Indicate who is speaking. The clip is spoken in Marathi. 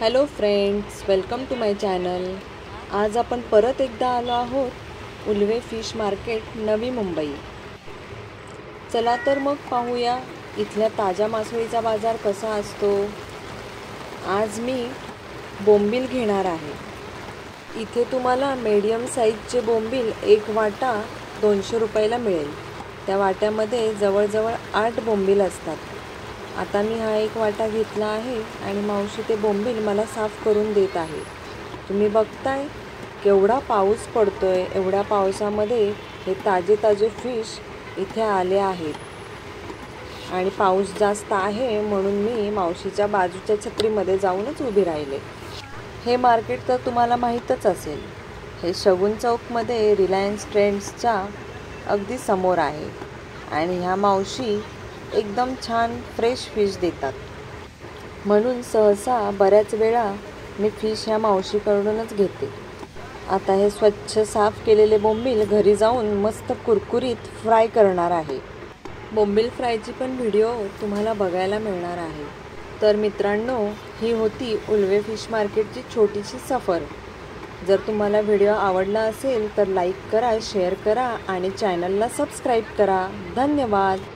Speaker 1: Hello friends, welcome to my channel. आज आपण परत एकदा आलो आहोत उल्वे फिश मार्केट, नवी मुंबई। चला तर मग पाहूया इथल्या ताज्या मासळीचा बाजार कसा असतो। आज मी बोंबील घेणार आहे। इथे तुम्हाला मीडियम साईजचे बोंबील एक वाटा 200 रुपयाला मिळेल। त्या वाट्यामध्ये जवळजवळ 8 बोंबील असतात। आता मी हा एक वाटा घेतला आहे आणि मावशी ते बोंबील मला साफ करून देत आहे। तुम्ही बघताय केवढा पाऊस पडतोय। एवढ्या पावसामध्ये हे ताजे ताजे फिश इथे आले आहेत आणि पाऊस जास्त आहे म्हणून मी मावशीच्या बाजूच्या छत्रीमध्ये जाऊनच उभी राहिले। हे मार्केट तर तुम्हाला माहीतच असेल। हे शगुन चौकमध्ये रिलायन्स ट्रेंड्सच्या अगदी समोर आहे आणि ह्या मावशी एकदम छान फ्रेश फिश देतात, म्हणून सहसा बऱ्याच वेळा मी फिश ह्या मावशीकडूनच घेते। आता हे स्वच्छ साफ केलेले बोंबील घरी जाऊन मस्त कुरकुरीत फ्राय करणार आहे। बोंबील फ्रायची पण व्हिडिओ तुम्हाला बघायला मिळणार आहे। तर मित्रांनो, ही होती उल्वे फिश मार्केटची छोटीशी सफर। जर तुम्हाला व्हिडिओ आवडला असेल तर लाईक करा, शेअर करा आणि चॅनलला सबस्क्राईब करा। धन्यवाद।